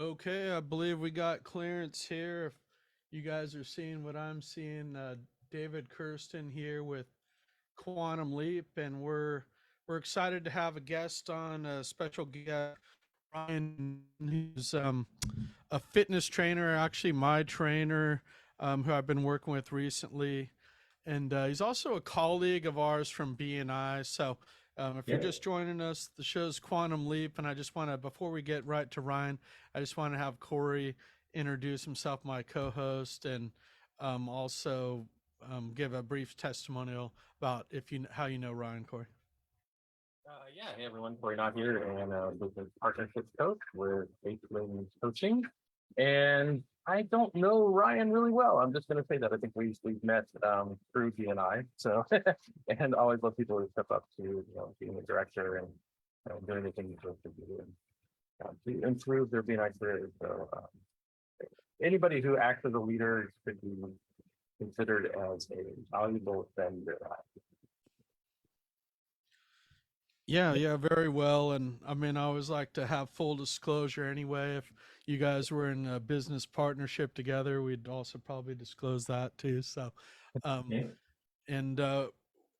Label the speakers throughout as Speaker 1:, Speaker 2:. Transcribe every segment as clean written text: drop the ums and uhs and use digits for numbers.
Speaker 1: Okay, I believe we got clearance here. If you guys are seeing what I'm seeing, David Kirsten here with Quantum Leap, and we're excited to have a guest on, a special guest, Ryan, who's a fitness trainer, actually my trainer, who I've been working with recently, and he's also a colleague of ours from BNI. So, if you're
Speaker 2: Yeah.
Speaker 1: just joining us, the show's Quantum Leap, and I just want to, before we get right to Ryan, I just want to have Corey introduce himself, my co-host, and also give a brief testimonial about if you how you know Ryan, Corey.
Speaker 2: Yeah. Hey, everyone. Corey Knott here, and business partnerships coach with Baseline Coaching. And I don't know Ryan really well. I'm just going to say that I think we've met through BNI. So, and always love people who step up to being a director and doing the things to do to improve their BNI careers. So, anybody who acts as a leader should be considered as a valuable vendor.
Speaker 1: Yeah, yeah, very well. And I mean, I always like to have full disclosure anyway. If you guys were in a business partnership together, we'd also probably disclose that too. So, um,
Speaker 2: Yeah.
Speaker 1: and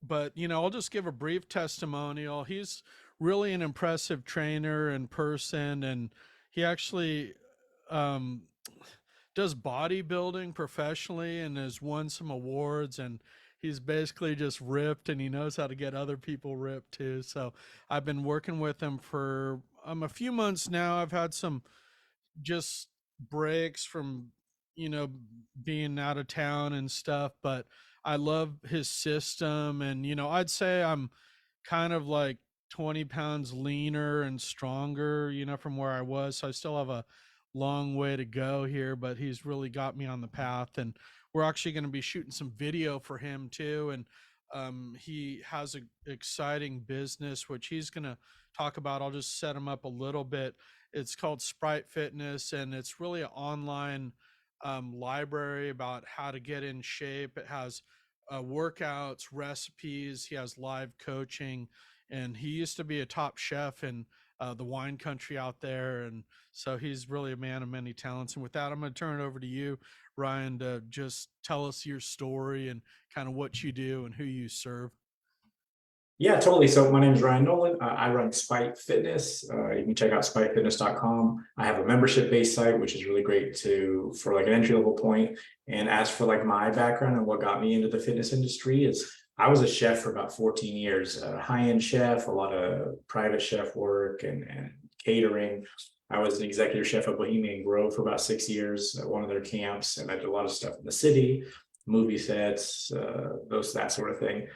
Speaker 1: but I'll just give a brief testimonial. He's really an impressive trainer and person, and he actually um does bodybuilding professionally and has won some awards, and he's basically just ripped, and he knows how to get other people ripped too. So I've been working with him for a few months now. I've had some just breaks from being out of town and stuff, but I love his system. And I'd say I'm kind of like 20 pounds leaner and stronger, from where I was. So I still have a long way to go here, but he's really got me on the path. And we're actually going to be shooting some video for him too. And he has an exciting business, which he's going to talk about. I'll just set him up a little bit. It's called Sprite Fitness, and it's really an online library about how to get in shape. It has workouts, recipes. He has live coaching, and he used to be a top chef in the wine country out there. And so he's really a man of many talents. And with that, I'm going to turn it over to you, Ryan, to just tell us your story and kind of what you do and who you serve.
Speaker 2: Yeah, totally. So my name is Ryan Nolan. I run Spite Fitness. You can check out spitefitness.com. I have a membership-based site, which is really great for like an entry-level point. And as for like my background and what got me into the fitness industry is I was a chef for about 14 years, a high-end chef, a lot of private chef work and catering. I was an executive chef at Bohemian Grove for about 6 years at one of their camps, and I did a lot of stuff in the city, movie sets, that sort of thing.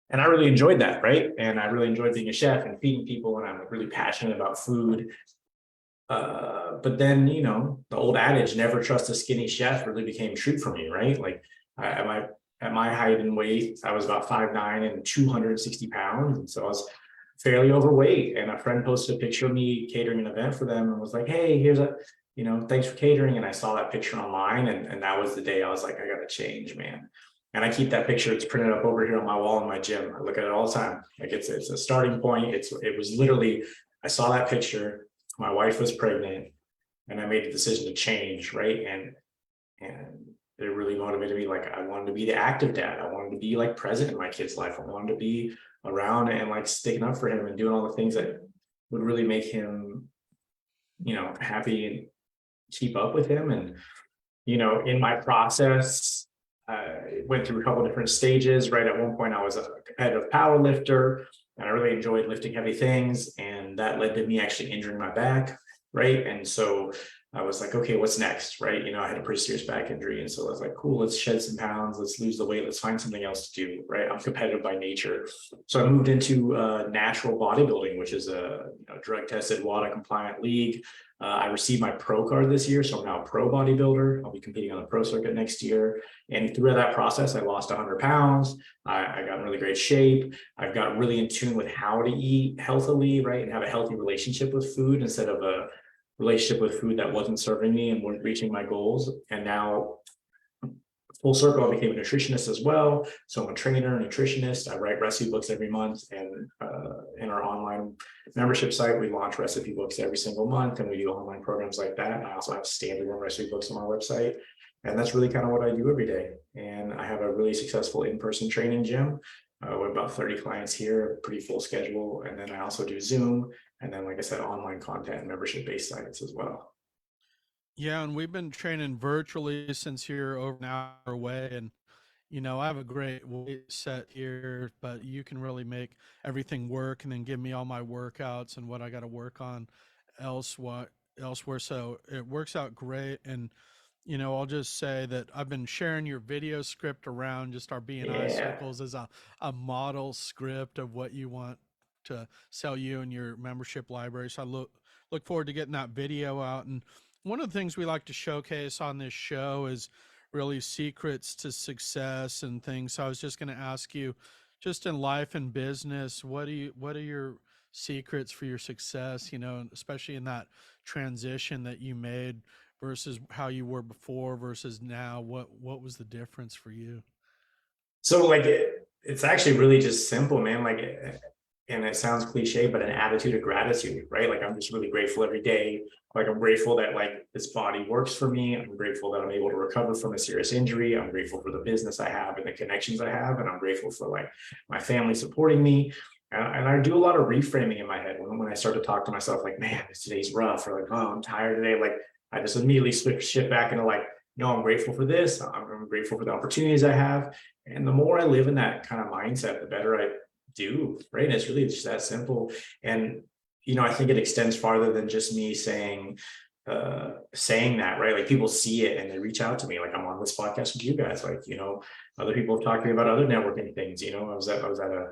Speaker 2: And I really enjoyed that, right? And I really enjoyed being a chef and feeding people, and I'm really passionate about food. But then, the old adage, never trust a skinny chef, really became true for me, right? Like at my height and weight, I was about 5'9" and 260 pounds. And so I was fairly overweight. And a friend posted a picture of me catering an event for them and was like, hey, thanks for catering. And I saw that picture online, and that was the day I was like, I got to change, man. And I keep that picture. It's printed up over here on my wall in my gym. I look at it all the time. Like it's a starting point. It was literally, I saw that picture. My wife was pregnant, and I made the decision to change, right? And it really motivated me. Like I wanted to be the active dad. I wanted to be like present in my kid's life. I wanted to be around and like sticking up for him and doing all the things that would really make him, happy and keep up with him. And in my process, I went through a couple of different stages, right? At one point, I was a competitive power lifter, and I really enjoyed lifting heavy things. And that led to me actually injuring my back, right? And so I was like, okay, what's next, right? I had a pretty serious back injury. And so I was like, cool, let's shed some pounds, let's lose the weight, let's find something else to do, right? I'm competitive by nature. So I moved into natural bodybuilding, which is a drug tested, WADA compliant league. I received my pro card this year, so I'm now a pro bodybuilder. I'll be competing on the pro circuit next year. And through that process, I lost 100 pounds. I got in really great shape. I've got really in tune with how to eat healthily, right? And have a healthy relationship with food instead of a relationship with food that wasn't serving me and wasn't reaching my goals. And now full circle, I became a nutritionist as well. So I'm a trainer, nutritionist. I write recipe books every month, and in our online membership site, we launch recipe books every single month, and we do online programs like that. And I also have standalone recipe books on my website, and that's really kind of what I do every day. And I have a really successful in-person training gym. We have about 30 clients here, pretty full schedule, and then I also do Zoom, and then, like I said, online content and membership-based sites as well.
Speaker 1: Yeah, and we've been training virtually since you're over an hour away, and I have a great weight set here, but you can really make everything work and then give me all my workouts and what I got to work on elsewhere. So it works out great. And I'll just say that I've been sharing your video script around just our BNI
Speaker 2: Yeah.
Speaker 1: circles as a model script of what you want to sell you and your membership library. So I look forward to getting that video out. And one of the things we like to showcase on this show is really secrets to success and things. So I was just going to ask you, just in life and business, what are your secrets for your success, especially in that transition that you made versus how you were before versus now? What was the difference for you?
Speaker 2: So like it's actually really just simple, man. Like, and it sounds cliche, but an attitude of gratitude, right? Like I'm just really grateful every day. Like I'm grateful that like this body works for me. I'm grateful that I'm able to recover from a serious injury. I'm grateful for the business I have and the connections I have, and I'm grateful for like my family supporting me. And I do a lot of reframing in my head when I start to talk to myself, like, man, today's rough, or like, oh, I'm tired today. Like I just immediately shift back into like, no, I'm grateful for this. I'm grateful for the opportunities I have. And the more I live in that kind of mindset, the better I do, right? And it's really just that simple. And, I think it extends farther than just me saying that, right? Like people see it and they reach out to me. Like I'm on this podcast with you guys. Like, other people have talked to me about other networking things. I was at a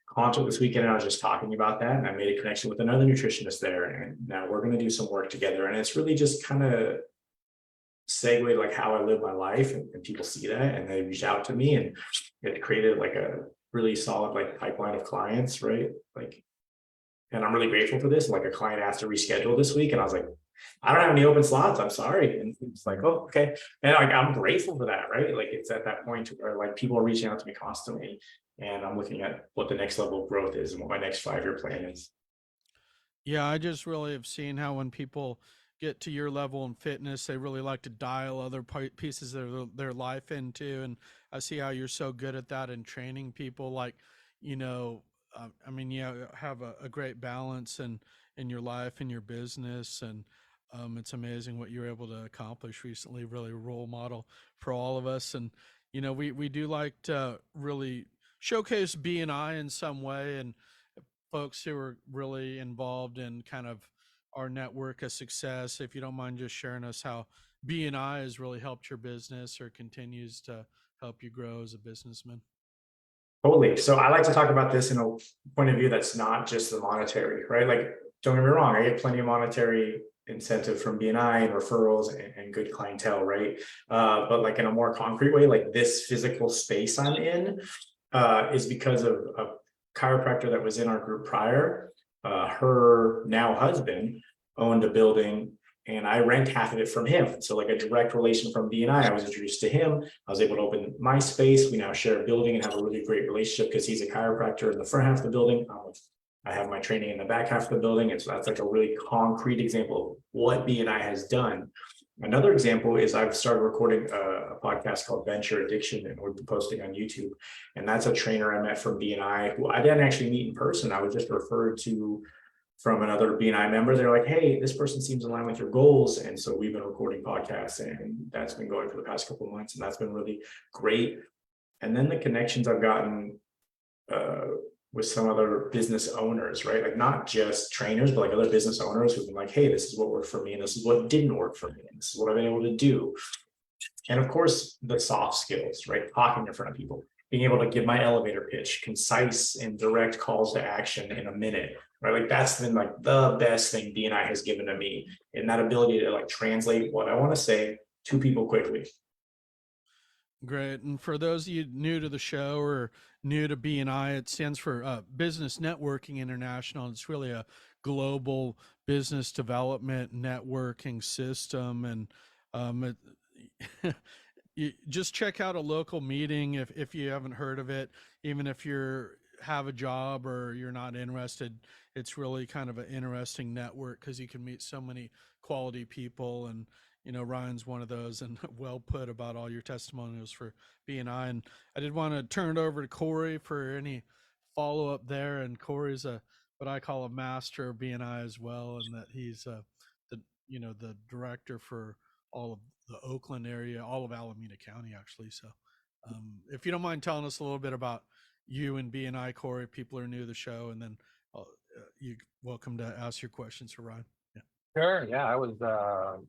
Speaker 2: concert this weekend and I was just talking about that. And I made a connection with another nutritionist there. And now we're going to do some work together. And it's really just kind of segue like how I live my life, and people see that and they reach out to me, and it created like a really solid like pipeline of clients, right? Like, and I'm really grateful for this. Like a client asked to reschedule this week, and I was like, I don't have any open slots. I'm sorry. And it's like, oh, okay. And like I'm grateful for that, right? Like it's at that point where like people are reaching out to me constantly, and I'm looking at what the next level of growth is and what my next 5-year plan is.
Speaker 1: Yeah, I just really have seen how when people get to your level in fitness, they really like to dial other pieces of their life into. And I see how you're so good at that and training people. Like, I mean, yeah, have a great balance in your life and your business. And it's amazing what you're able to accomplish recently. Really a role model for all of us. And, we do like to really showcase BNI in some way. And folks who are really involved in kind of our network of success. If you don't mind just sharing us how BNI has really helped your business or continues to help you grow as a businessman.
Speaker 2: Totally. So I like to talk about this in a point of view that's not just the monetary, right? Like, don't get me wrong, I get plenty of monetary incentive from BNI and referrals and good clientele, right? But like in a more concrete way, like this physical space I'm in is because of a chiropractor that was in our group prior. Her now husband owned a building, and I rent half of it from him. So like a direct relation from BNI, I was introduced to him. I was able to open my space. We now share a building and have a really great relationship because he's a chiropractor in the front half of the building. I have my training in the back half of the building. And so that's like a really concrete example of what BNI has done. Another example is I've started recording a podcast called Venture Addiction, and we're posting on YouTube. And that's a trainer I met from BNI who I didn't actually meet in person. I was just referred to from another BNI member. They're like, hey, this person seems in line with your goals. And so we've been recording podcasts, and that's been going for the past couple of months. And that's been really great. And then the connections I've gotten uh, with some other business owners, right? Like not just trainers, but like other business owners who've been like, hey, this is what worked for me, and this is what didn't work for me, and this is what I've been able to do. And of course, the soft skills, right? Talking in front of people, being able to give my elevator pitch, concise and direct calls to action in a minute, right? Like that's been like the best thing BNI has given to me, and that ability to like translate what I want to say to people quickly.
Speaker 1: Great. And for those of you new to the show or new to BNI, it stands for Business Networking International. It's really a global business development networking system. And it, you just check out a local meeting if you haven't heard of it, even if you're have a job or you're not interested. It's really kind of an interesting network because you can meet so many quality people. And Ryan's one of those, and well put about all your testimonials for BNI. And I did want to turn it over to Corey for any follow up there. And Corey's a what I call a master of BNI as well, and that he's the the director for all of the Oakland area, all of Alameda County, actually. So, if you don't mind telling us a little bit about you and BNI, Corey, people are new to the show, and then you welcome to ask your questions for Ryan. Yeah.
Speaker 3: Sure. Yeah, I was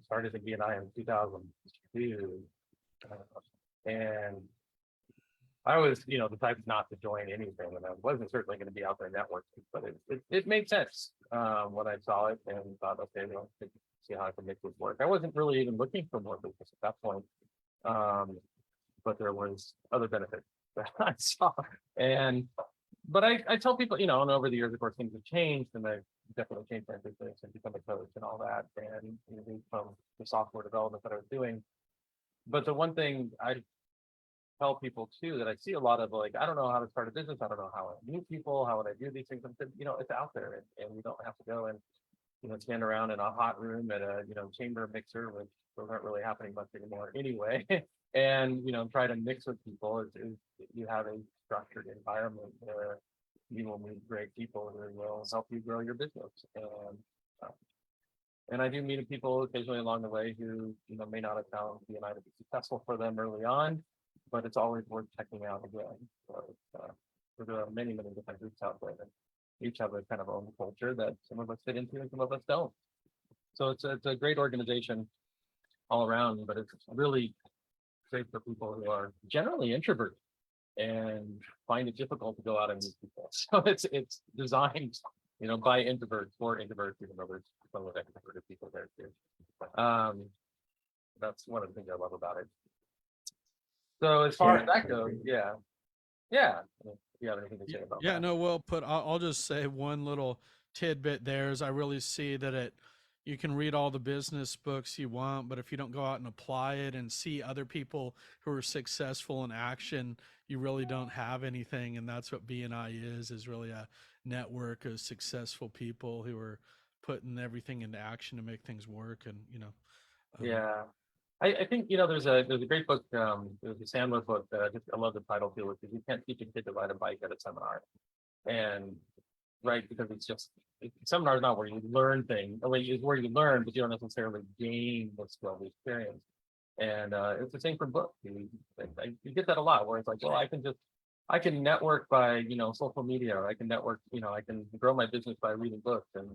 Speaker 3: started at BNI in 2002, and I was, the type not to join anything, and I wasn't certainly going to be out there networking, but it made sense when I saw it and thought, okay, see how I can make this work. I wasn't really even looking for more business at that point, but there was other benefits that I saw, but I tell people, and over the years, of course, things have changed, and I've definitely changed my business and become a coach and all that, and from the software development that I was doing. But the one thing I tell people too that I see a lot of, like, I don't know how to start a business, I don't know how I meet people, how would I do these things? And it's out there, and you don't have to go and stand around in a hot room at a chamber mixer, which those aren't really happening much anymore anyway. And try to mix with people. You have a structured environment where you will meet great people who will help you grow your business. And I do meet people occasionally along the way who may not have found BNI to be successful for them early on, but it's always worth checking out again. So there are many different groups out there that each have a kind of own culture that some of us fit into and some of us don't. So it's a great organization all around, but it's really great for people who are generally introverted and find it difficult to go out and meet people. So it's designed, by introverts for introverts, even though there's some of extroverted people there too. That's one of the things I love about it. So as far as that goes, yeah. If you have anything to say about that?
Speaker 1: Yeah, no, well put. I'll just say one little tidbit there is I really see that you can read all the business books you want, but if you don't go out and apply it and see other people who are successful in action, you really don't have anything. And that's what BNI is really a network of successful people who are putting everything into action to make things work. And
Speaker 3: Yeah. I think there's a great book, there's a Sandler book that I love the title too, which is You Can't Teach a Kid to Ride a Bike at a Seminar. And right, because seminar is not where you learn things, it's where you learn, but you don't necessarily gain the skill, the experience. And it's the same for books. You get that a lot, where it's like, well, I can network by social media, or I can network, I can grow my business by reading books, and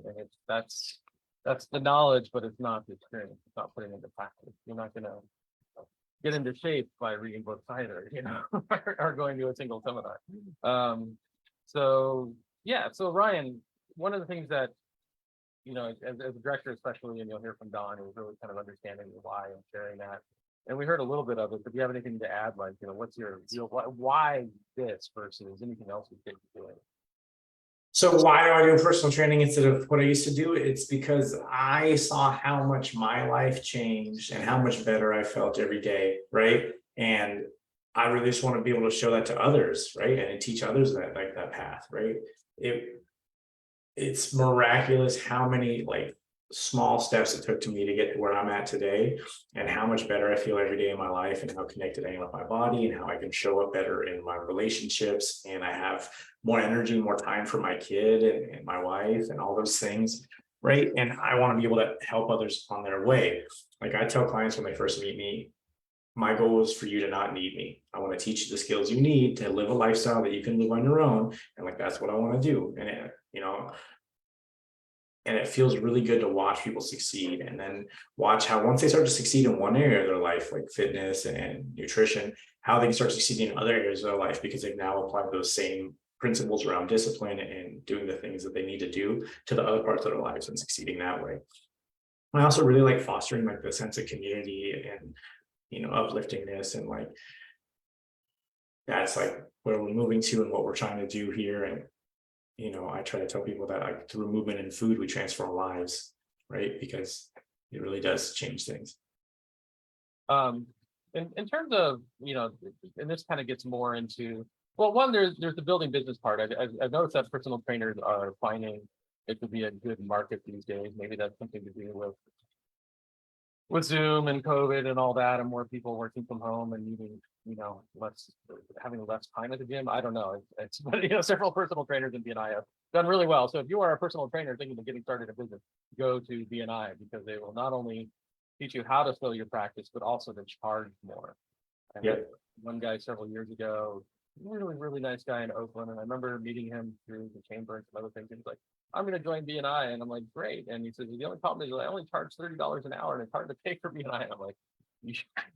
Speaker 3: that's the knowledge, but it's not the experience. It's not putting it into practice. You're not going to get into shape by reading books either, or going to a single seminar. So Ryan, one of the things that, as a director especially, and you'll hear from Don, is really kind of understanding the why and sharing that. And we heard a little bit of it, but do you have anything to add? Like, what's your why this versus anything else you think you're doing?
Speaker 2: So why do I do personal training instead of what I used to do? It's because I saw how much my life changed and how much better I felt every day, right? And I really just want to be able to show that to others, right? And teach others that path, right? It's miraculous how many small steps it took to me to get to where I'm at today, and how much better I feel every day in my life, and how connected I am with my body, and how I can show up better in my relationships, and I have more energy, more time for my kid and my wife and all those things, right? And I want to be able to help others on their way. Like I tell clients when they first meet me, my goal is for you to not need me. I want to teach you the skills you need to live a lifestyle that you can live on your own. And that's what I want to do. And and it feels really good to watch people succeed, and then watch how once they start to succeed in one area of their life, like fitness and nutrition, how they can start succeeding in other areas of their life, because they've now applied those same principles around discipline and doing the things that they need to do to the other parts of their lives and succeeding that way. I also really like fostering the sense of community and upliftingness, and that's where we're moving to and what we're trying to do here. And I try to tell people that through movement and food, we transform lives, right? Because it really does change things.
Speaker 3: In terms of, and this kind of gets more into, well, one, there's the building business part. I've noticed that personal trainers are finding it to be a good market these days. Maybe that's something to do with Zoom and COVID and all that, and more people working from home and needing, less, having less time at the gym. I don't know. But several personal trainers in BNI have done really well. So if you are a personal trainer thinking of getting started in business, go to BNI, because they will not only teach you how to fill your practice, but also to charge more. I met one guy several years ago, really, really nice guy in Oakland. And I remember meeting him through the chamber and some other things. He was like, I'm going to join BNI. And I'm like, great. And he says, the only problem is I only charge $30 an hour and it's hard to pay for BNI. And I'm like,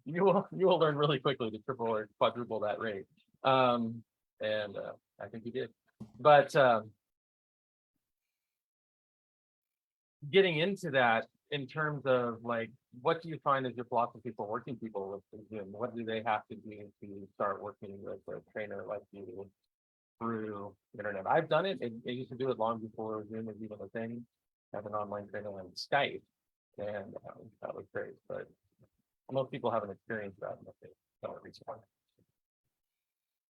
Speaker 3: you will learn really quickly to triple or quadruple that rate. And I think he did. But getting into that, in terms of like, what do you find is your philosophy for working people with Zoom? What do they have to do to start working with a trainer like you through internet? I've done it. I used to do it long before Zoom was even a thing. Have an online trainer on Skype, and that was great. But most people haven't experienced that unless they don't respond.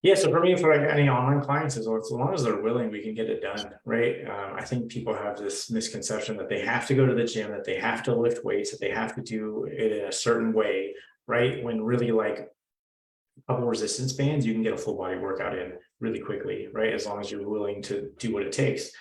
Speaker 2: Yeah, so for me, for like any online clients, as long as they're willing, we can get it done, right? I think people have this misconception that they have to go to the gym, that they have to lift weights, that they have to do it in a certain way, right? When really, like, a couple resistance bands, you can get a full body workout in really quickly, right? As long as you're willing to do what it takes.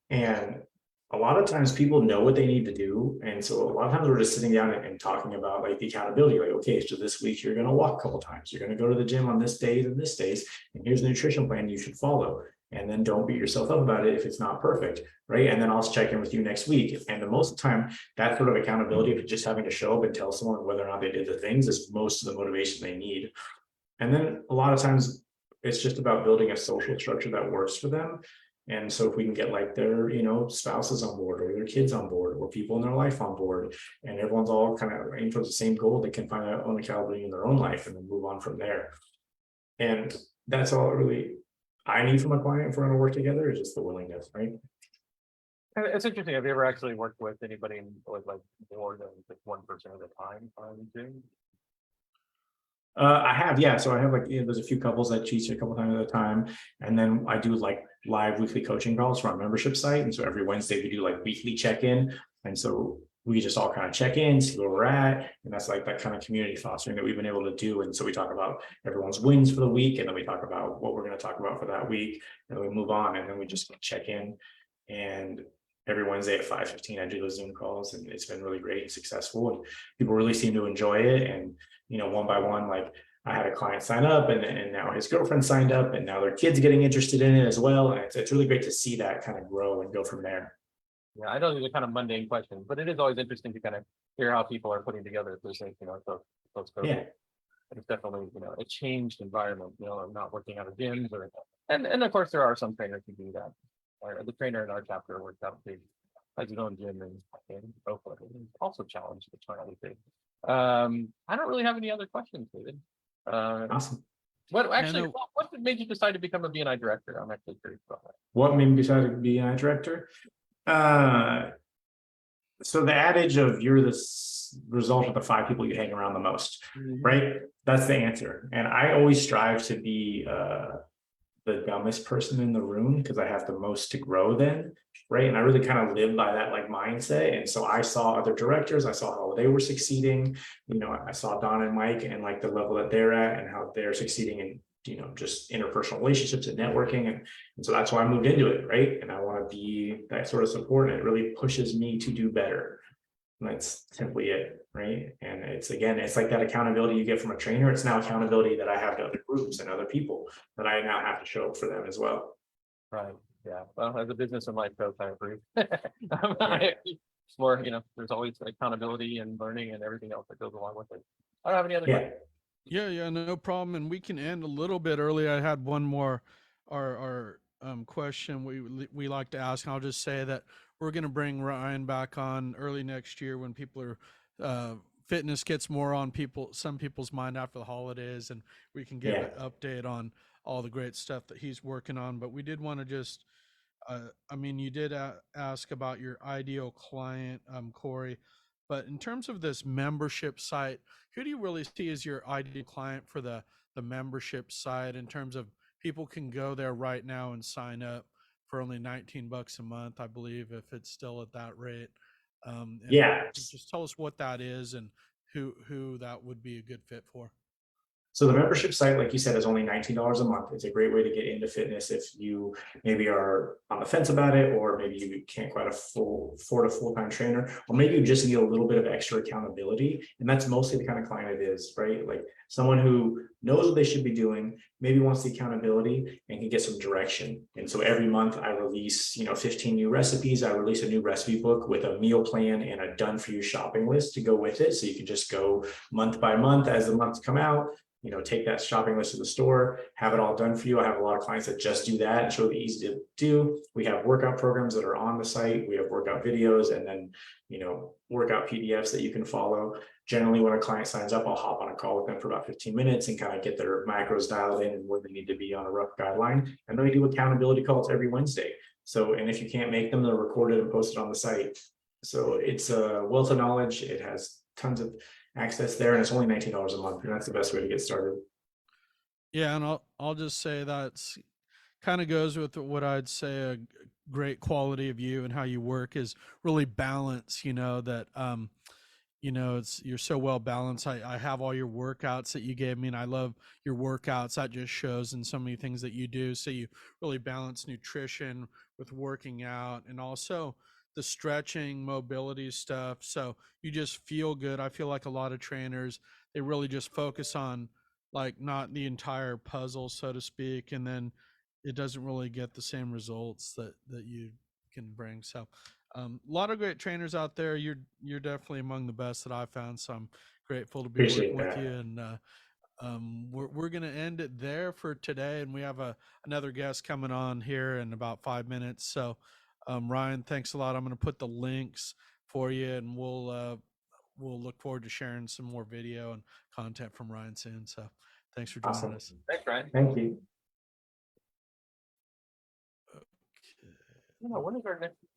Speaker 2: And a lot of times people know what they need to do. And so a lot of times we're just sitting down and talking about like the accountability, like, okay, so this week you're going to walk a couple times, you're going to go to the gym on this days and this days, and here's a nutrition plan you should follow. And then don't beat yourself up about it if it's not perfect, right? And then I'll check in with you next week. And the most of the time, that sort of accountability of just having to show up and tell someone whether or not they did the things is most of the motivation they need. And then a lot of times it's just about building a social structure that works for them. And so if we can get like their, spouses on board, or their kids on board, or people in their life on board, and everyone's all kind of aiming towards the same goal, they can find their own accountability in their own life and then move on from there. And that's all really I need from a client if we're going to work together, is just the willingness, right?
Speaker 3: And it's interesting. Have you ever actually worked with anybody with like more than like 1% of the time on Zoom?
Speaker 2: I have, yeah. So I have like, there's a few couples that teach a couple times at a time. And then I do like live weekly coaching calls for our membership site. And so every Wednesday we do like weekly check-in. And so we just all kind of check in, see where we're at. And that's like that kind of community fostering that we've been able to do. And so we talk about everyone's wins for the week, and then we talk about what we're going to talk about for that week. And then we move on, and then we just check in. And every Wednesday at 5:15, I do those Zoom calls, and it's been really great and successful. And people really seem to enjoy it. And one by one, like I had a client sign up, and now his girlfriend signed up, and now their kids getting interested in it as well. And it's really great to see that kind of grow and go from there.
Speaker 3: Yeah, I know these are kind of mundane questions, but it is always interesting to kind of hear how people are putting together those things, so
Speaker 2: Yeah.
Speaker 3: it's definitely, a changed environment, I'm not working out of gyms and of course there are some trainers who do that. The trainer in our chapter works out has his own gym in Oakland. He's also challenged to try other things. I don't really have any other questions, David.
Speaker 2: Awesome.
Speaker 3: What made you decide to become a BNI director? I'm actually curious about that.
Speaker 2: What made me decide to be BNI director? So the adage of you're the result of the 5 people you hang around the most, right? That's the answer. And I always strive to be the dumbest person in the room, because I have the most to grow then, right? And I really kind of live by that like mindset. And so I saw other directors, I saw how they were succeeding. I saw Don and Mike and like the level that they're at and how they're succeeding in just interpersonal relationships and networking. And so that's why I moved into it, right? And I want to be that sort of support, and it really pushes me to do better. And that's simply it, right? And it's like that accountability you get from a trainer. It's now accountability that I have to other groups and other people, that I now have to show up for them as well.
Speaker 3: Right. Yeah. Well, as a business and life coach, I agree. It's more, there's always accountability and learning and everything else that goes along with it. I don't have any other questions.
Speaker 1: Yeah, no problem. And we can end a little bit early. I had one more our question we like to ask. And I'll just say that we're going to bring Ryan back on early next year when people are fitness gets more on some people's mind after the holidays, and we can give an update on all the great stuff that he's working on. But we did want to just you did ask about your ideal client, Corey. But in terms of this membership site, who do you really see as your ideal client for the membership site in terms of people can go there right now and sign up for only 19 bucks a month, I believe, if it's still at that rate. And
Speaker 2: Yeah.
Speaker 1: just tell us what that is and who that would be a good fit for.
Speaker 2: So the membership site, like you said, is only $19 a month. It's a great way to get into fitness if you maybe are on the fence about it, or maybe you can't quite afford a full-time trainer, or maybe you just need a little bit of extra accountability. And that's mostly the kind of client it is, right? Like someone who knows what they should be doing, maybe wants the accountability and can get some direction. And so every month I release, 15 new recipes. I release a new recipe book with a meal plan and a done for you shopping list to go with it. So you can just go month by month as the months come out, take that shopping list to the store, have it all done for you. I have a lot of clients that just do that. It's really easy to do. We have workout programs that are on the site. We have workout videos, and then, workout PDFs that you can follow. Generally, when a client signs up, I'll hop on a call with them for about 15 minutes and kind of get their macros dialed in and where they need to be on a rough guideline. And then we do accountability calls every Wednesday. So, and if you can't make them, they're recorded and posted on the site. So it's a wealth of knowledge. It has tons of access there, and it's only $19 a month, and that's the best way to get started.
Speaker 1: Yeah, and I'll just say that's kind of goes with what I'd say a great quality of you and how you work is really balance, that it's you're so well balanced. I have all your workouts that you gave me, and I love your workouts. That just shows in so many things that you do. So you really balance nutrition with working out, and also the stretching, mobility stuff. So you just feel good. I feel like a lot of trainers, they really just focus on like not the entire puzzle, so to speak, and then it doesn't really get the same results that you can bring. So a lot of great trainers out there. You're definitely among the best that I've found. So I'm grateful to be
Speaker 2: Appreciate
Speaker 1: working with you.
Speaker 2: that.
Speaker 1: And we're gonna end it there for today. And we have another guest coming on here in about 5 minutes. So Ryan, thanks a lot. I'm gonna put the links for you, and we'll look forward to sharing some more video and content from Ryan soon. So thanks for joining
Speaker 2: Awesome.
Speaker 1: us.
Speaker 3: Thanks, Ryan.
Speaker 2: Thank you.
Speaker 1: Okay.
Speaker 3: When is our next